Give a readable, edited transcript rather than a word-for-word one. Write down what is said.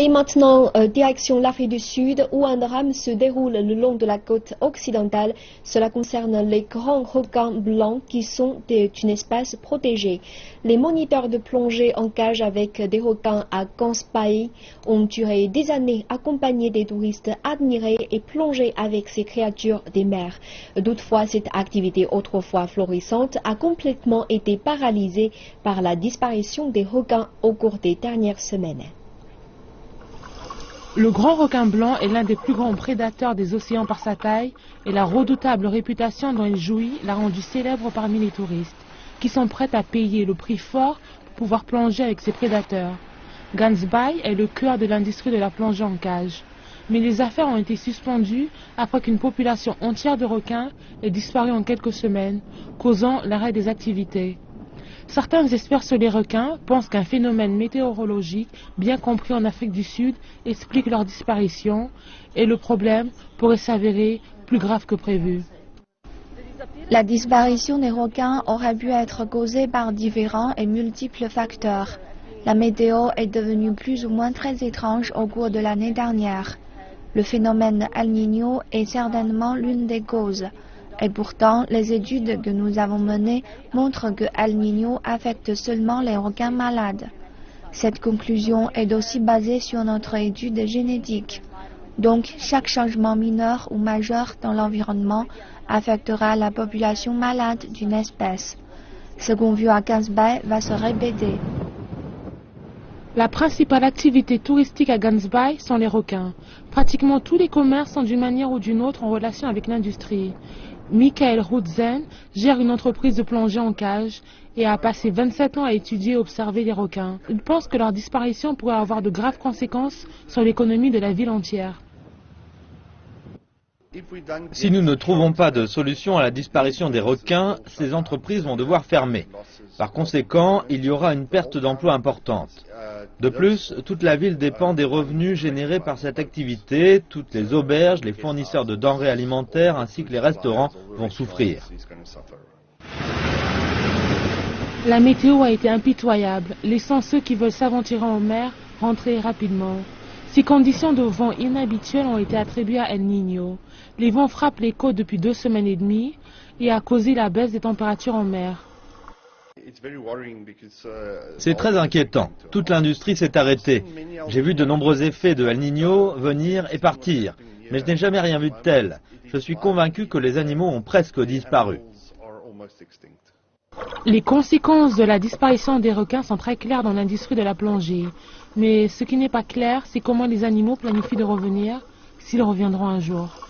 Et maintenant, direction l'Afrique du Sud, où un drame se déroule le long de la côte occidentale. Cela concerne les grands requins blancs qui sont une espèce protégée. Les moniteurs de plongée en cage avec des requins à Gans Bay ont duré des années accompagnés des touristes admirés et plongés avec ces créatures des mers. Toutefois, cette activité autrefois florissante a complètement été paralysée par la disparition des requins au cours des dernières semaines. Le grand requin blanc est l'un des plus grands prédateurs des océans par sa taille et la redoutable réputation dont il jouit l'a rendu célèbre parmi les touristes, qui sont prêts à payer le prix fort pour pouvoir plonger avec ces prédateurs. Gans Bay est le cœur de l'industrie de la plongée en cage. Mais les affaires ont été suspendues après qu'une population entière de requins ait disparu en quelques semaines, causant l'arrêt des activités. Certains experts sur les requins pensent qu'un phénomène météorologique bien compris en Afrique du Sud explique leur disparition et le problème pourrait s'avérer plus grave que prévu. La disparition des requins aurait pu être causée par différents et multiples facteurs. La météo est devenue plus ou moins très étrange au cours de l'année dernière. Le phénomène El Niño est certainement l'une des causes. Et pourtant, les études que nous avons menées montrent que El Niño affecte seulement les requins malades. Cette conclusion est aussi basée sur notre étude génétique. Donc, chaque changement mineur ou majeur dans l'environnement affectera la population malade d'une espèce. Ce qu'on vit à Gans Bay va se répéter. La principale activité touristique à Gans Bay sont les requins. Pratiquement tous les commerces sont d'une manière ou d'une autre en relation avec l'industrie. Michael Rudzen gère une entreprise de plongée en cage et a passé 27 ans à étudier et observer les requins. Il pense que leur disparition pourrait avoir de graves conséquences sur l'économie de la ville entière. Si nous ne trouvons pas de solution à la disparition des requins, ces entreprises vont devoir fermer. Par conséquent, il y aura une perte d'emploi importante. De plus, toute la ville dépend des revenus générés par cette activité. Toutes les auberges, les fournisseurs de denrées alimentaires ainsi que les restaurants vont souffrir. La météo a été impitoyable, laissant ceux qui veulent s'aventurer en mer rentrer rapidement. Ces conditions de vent inhabituelles ont été attribuées à El Niño. Les vents frappent les côtes depuis 2 semaines et demie et a causé la baisse des températures en mer. C'est très inquiétant. Toute l'industrie s'est arrêtée. J'ai vu de nombreux effets de El Niño venir et partir, mais je n'ai jamais rien vu de tel. Je suis convaincu que les animaux ont presque disparu. Les conséquences de la disparition des requins sont très claires dans l'industrie de la plongée. Mais ce qui n'est pas clair, c'est comment les animaux planifient de revenir, s'ils reviendront un jour.